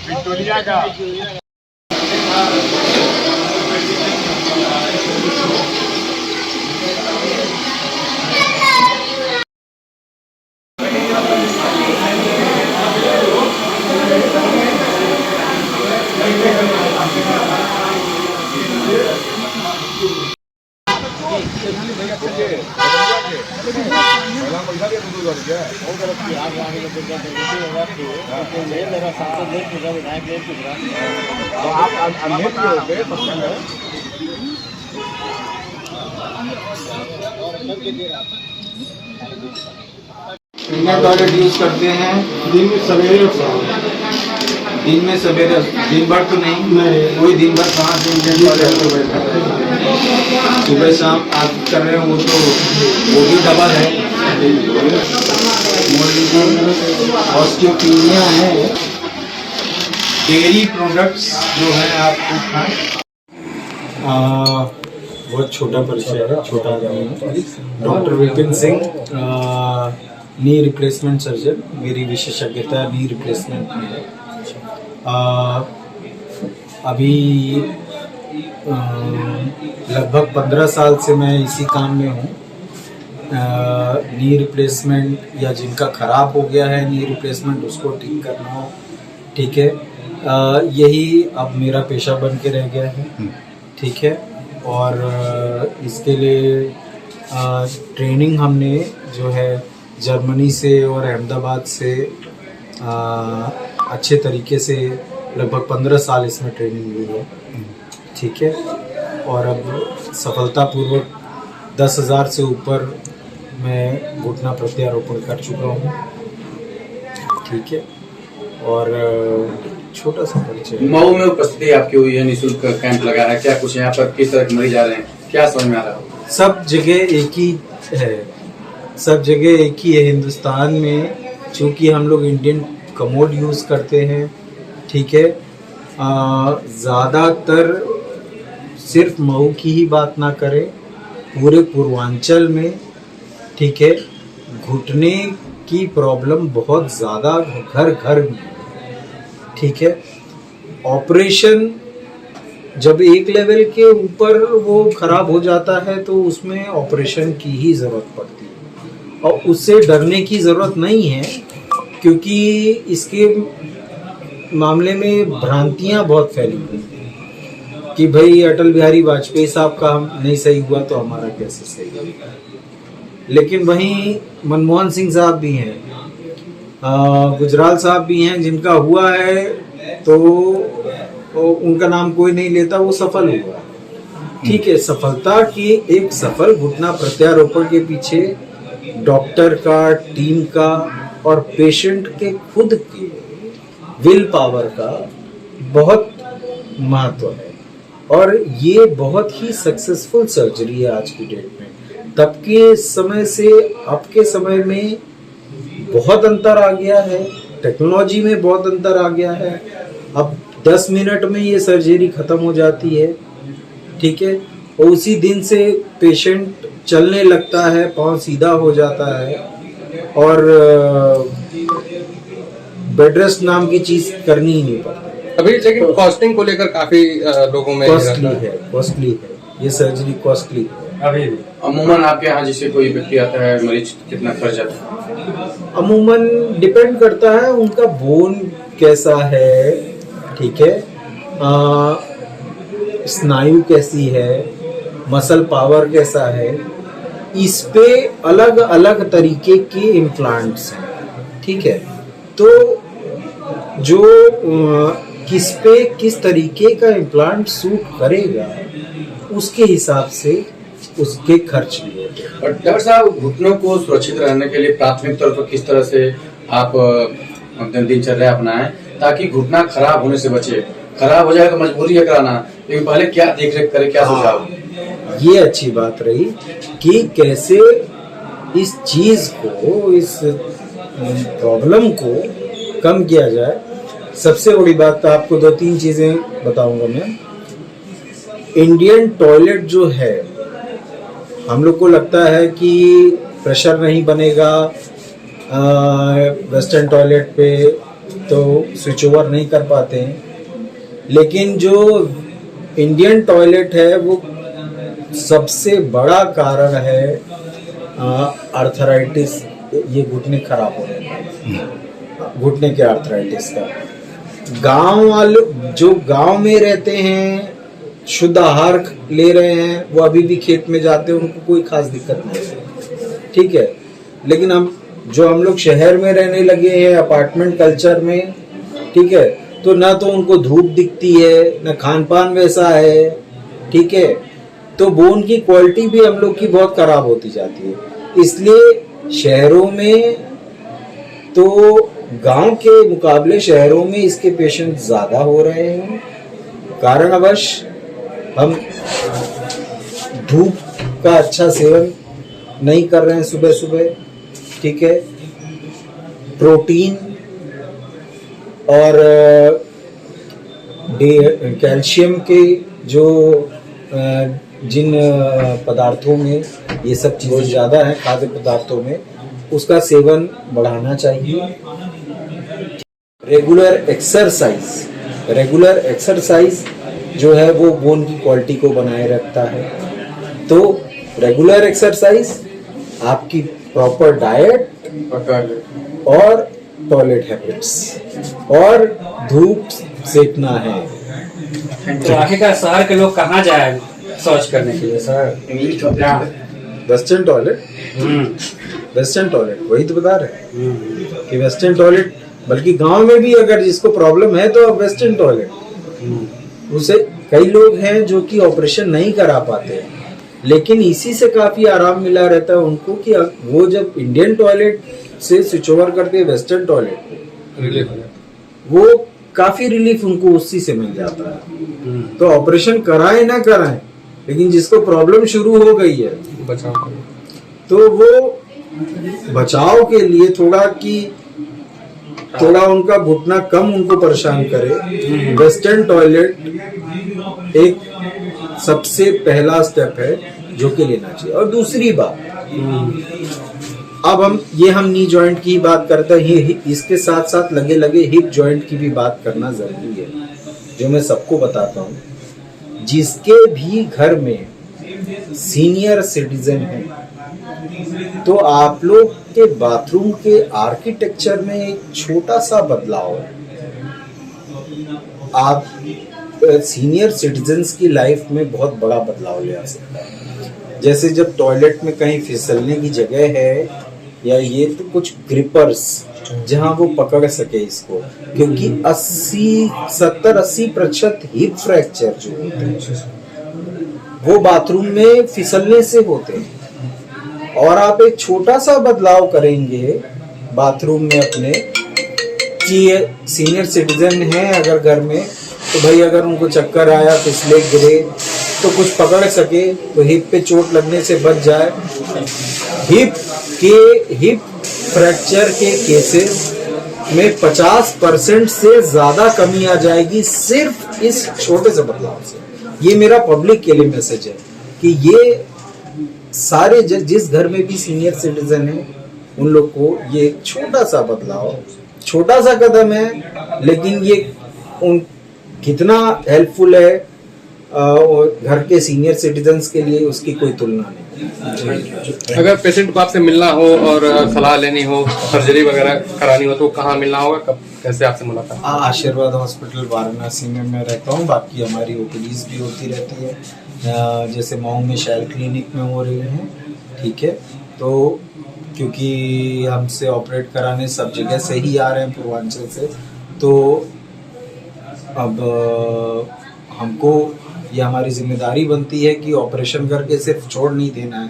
Victoria का Indian toilet use करते हैं दिन में सवेरे और शाम। दिन में सवेरे, दिन भर तो नहीं, कोई दिन भर कहाँ से इंडियन टॉयलेट पे बैठा है। सुबह शाम आप कर रहे हो वो भी डबल है। ऑस्टियोपीनिया है। डेयरी प्रोडक्ट्स जो है आपको खाएं। बहुत छोटा परिचय है, छोटा आदमी है। Doctor Vipin Singh, knee replacement surgeon. मेरी विशेषज्ञता नी रिप्लेसमेंट में है। अभी लगभग 15 साल से मैं इसी काम में हूँ। नी रिप्लेसमेंट या जिनका ख़राब हो गया है नी रिप्लेसमेंट, उसको ठीक करना, ठीक है, यही अब मेरा पेशा बन के रह गया है। ठीक है, और इसके लिए ट्रेनिंग हमने जो है जर्मनी से और अहमदाबाद से अच्छे तरीके से लगभग 15 साल इसमें ट्रेनिंग ली है। ठीक है, और अब सफलतापूर्वक 10,000 से ऊपर मैं घुटना प्रत्यारोपण कर चुका हूँ। ठीक है, और छोटा सा परिचय। मऊ में उपस्थिति आपकी हुई है, निःशुल्क कैंप लगा है, क्या कुछ यहाँ पर किस तरह के मरीज आ रहे हैं, क्या समझ में आ रहा है? सब जगह एक ही है, सब जगह एक ही है हिंदुस्तान में। चूँकि हम लोग इंडियन कमोड यूज़ करते हैं, ठीक है, ज़्यादातर सिर्फ मऊ की ही बात ना करें, पूरे पूर्वांचल में, ठीक है, घुटने की प्रॉब्लम बहुत ज़्यादा घर घर में, ठीक है। ऑपरेशन जब एक लेवल के ऊपर वो ख़राब हो जाता है तो उसमें ऑपरेशन की ही ज़रूरत पड़ती है, और उससे डरने की ज़रूरत नहीं है, क्योंकि इसके मामले में भ्रांतियाँ बहुत फैली हुई हैं कि भाई अटल बिहारी वाजपेयी साहब का हम नहीं सही हुआ तो हमारा कैसे सही होगा। लेकिन वहीं मनमोहन सिंह साहब भी हैं, गुजराल साहब भी हैं, जिनका हुआ है तो उनका नाम कोई नहीं लेता, वो सफल हुआ। ठीक है, सफलता की एक सफल घुटना प्रत्यारोपण के पीछे डॉक्टर का, टीम का और पेशेंट के खुद के विल पावर का बहुत महत्व है, और ये बहुत ही सक्सेसफुल सर्जरी है आज की डेट में। तब के समय से अब के समय में बहुत अंतर आ गया है, टेक्नोलॉजी में बहुत अंतर आ गया है। अब 10 मिनट में ये सर्जरी खत्म हो जाती है, ठीक है, और उसी दिन से पेशेंट चलने लगता है, पाँव सीधा हो जाता है, और बेड रेस्ट नाम की चीज करनी ही नहीं पड़ती। अभी लेकिन कॉस्टिंग को लेकर काफी लोगों में कॉस्टली है, ये सर्जरी कॉस्टली है। अभी अमूमन आपके यहाँ जैसे कोई व्यक्ति आता है, मरीज कितना खर्च आता है? अमूमन डिपेंड करता है उनका बोन कैसा है, ठीक है, स्नायु कैसी है, मसल पावर कैसा है, इस पे अलग अलग तरीके के इम्प्लांट्स हैं, ठीक है। तो जो किस पे किस तरीके का इम्प्लांट सूट करेगा उसके हिसाब से उसके खर्च भी होते हैं। और डॉक्टर साहब, घुटनों को सुरक्षित रहने के लिए प्राथमिक तौर पर किस तरह से आप दिनचर्या अपनाएं ताकि घुटना खराब होने से बचे? खराब हो जाए तो मजबूरी है कराना, लेकिन पहले क्या देख रेख करें, क्या सुझाव? ये अच्छी बात रही कि कैसे इस चीज को, इस प्रॉब्लम को कम किया जाए। सबसे बड़ी बात तो आपको 2-3 चीजें बताऊंगा मैं। इंडियन टॉयलेट जो है, हम लोग को लगता है कि प्रेशर नहीं बनेगा वेस्टर्न टॉयलेट पे, तो स्विच ओवर नहीं कर पाते हैं, लेकिन जो इंडियन टॉयलेट है वो सबसे बड़ा कारण है आर्थराइटिस, ये घुटने खराब हो रहे हैं, घुटने के आर्थराइटिस का। गांव वाले जो गांव में रहते हैं, शुद्ध आहार ले रहे हैं, वो अभी भी खेत में जाते हैं, उनको कोई खास दिक्कत नहीं है, ठीक है। लेकिन हम लोग शहर में रहने लगे हैं, अपार्टमेंट कल्चर में, ठीक है, तो ना तो उनको धूप दिखती है, ना खान पान वैसा है, ठीक है, तो बोन की क्वालिटी भी हम लोग की बहुत खराब होती जाती है। इसलिए शहरों में तो गांव के मुकाबले शहरों में इसके पेशेंट ज्यादा हो रहे हैं, कारणवश हम धूप का अच्छा सेवन नहीं कर रहे हैं सुबह सुबह, ठीक है। प्रोटीन और कैल्शियम के जो जिन पदार्थों में ये सब चीज़ें ज़्यादा हैं, खाद्य पदार्थों में, उसका सेवन बढ़ाना चाहिए। रेगुलर एक्सरसाइज जो है वो बोन की क्वालिटी को बनाए रखता है। तो रेगुलर एक्सरसाइज, आपकी प्रॉपर डाइट और टॉयलेट हैबिट्स और धूप सेकना है। तो आखिरकार शहर के लोग कहाँ जाए शौच करने के लिए सर? वेस्टर्न टॉयलेट वही तो बता रहे हैं कि वेस्टर्न टॉयलेट, बल्कि गांव में भी अगर जिसको प्रॉब्लम है तो वेस्टर्न टॉयलेट। उसे कई लोग हैं जो कि ऑपरेशन नहीं करा पाते हैं, लेकिन इसी से काफी आराम मिला रहता है उनको कि वो जब इंडियन टॉयलेट से स्विच ओवर करते हैं वेस्टर्न टॉयलेट, वो काफी रिलीफ उनको उसी से मिल जाता है। तो ऑपरेशन कराएं ना कराएं, लेकिन जिसको प्रॉब्लम शुरू हो गई है तो वो बचाव के लिए थोड़ा उनका घुटना कम उनको परेशान करे, वेस्टर्न टॉयलेट एक सबसे पहला स्टेप है जो कि लेना चाहिए। और दूसरी बात, अब हम नी जॉइंट की बात करते हैं, इसके साथ साथ लगे हिप जॉइंट की भी बात करना जरूरी है, जो मैं सबको बताता हूँ। जिसके भी घर में सीनियर सिटीजन है, तो आप लोग के बाथरूम के आर्किटेक्चर में एक छोटा सा बदलाव है, आप सीनियर सिटीजन्स की लाइफ में बहुत बड़ा बदलाव ले आ सकता है। जैसे जब टॉयलेट में कहीं फिसलने की जगह है या ये, तो कुछ ग्रिपर्स जहां वो पकड़ सके इसको, क्योंकि 70-80% हिप फ्रैक्चर जो होते हैं वो बाथरूम में फिसलने से होते हैं। और आप एक छोटा सा बदलाव करेंगे बाथरूम में अपने, कि सीनियर सिटीजन है अगर घर में, तो भाई अगर उनको चक्कर आया, फिसले, गिरे, तो कुछ पकड़ सके, तो हिप पे चोट लगने से बच जाए। हिप फ्रैक्चर के केसेस में 50% से ज्यादा कमी आ जाएगी सिर्फ इस छोटे से बदलाव से। ये मेरा पब्लिक के लिए मैसेज है कि ये सारे जिस घर में भी सीनियर सिटीजन है उन लोग को ये छोटा सा बदलाव, छोटा सा कदम है, लेकिन ये उन कितना हेल्पफुल है घर के सीनियर सिटीजन्स के लिए, उसकी कोई तुलना नहीं। अगर पेशेंट को आपसे मिलना हो और सलाह लेनी हो, सर्जरी वगैरह करानी हो, तो कहाँ मिलना होगा, कब, कैसे आपसे मुलाकात? आशीर्वाद हॉस्पिटल वाराणसी में मैं रहता हूँ, बाकी हमारी ओपीडीज भी होती रहती है, जैसे मऊ में शैल क्लिनिक में हो रही हैं, ठीक है। तो क्योंकि हमसे ऑपरेट कराने सब जगह से ही आ रहे हैं पूर्वांचल से, तो अब हमको ये हमारी जिम्मेदारी बनती है कि ऑपरेशन करके सिर्फ छोड़ नहीं देना है,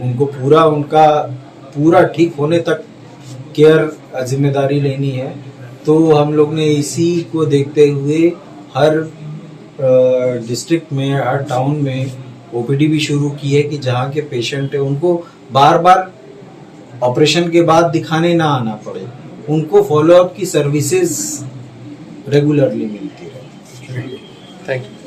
उनको उनका पूरा ठीक होने तक केयर जिम्मेदारी लेनी है। तो हम लोग ने इसी को देखते हुए हर डिस्ट्रिक्ट में, हर टाउन में ओपीडी भी शुरू की है कि जहाँ के पेशेंट है उनको बार बार ऑपरेशन के बाद दिखाने ना आना पड़े, उनको फॉलोअप की सर्विसेज रेगुलरली मिलती रहे। Thank you.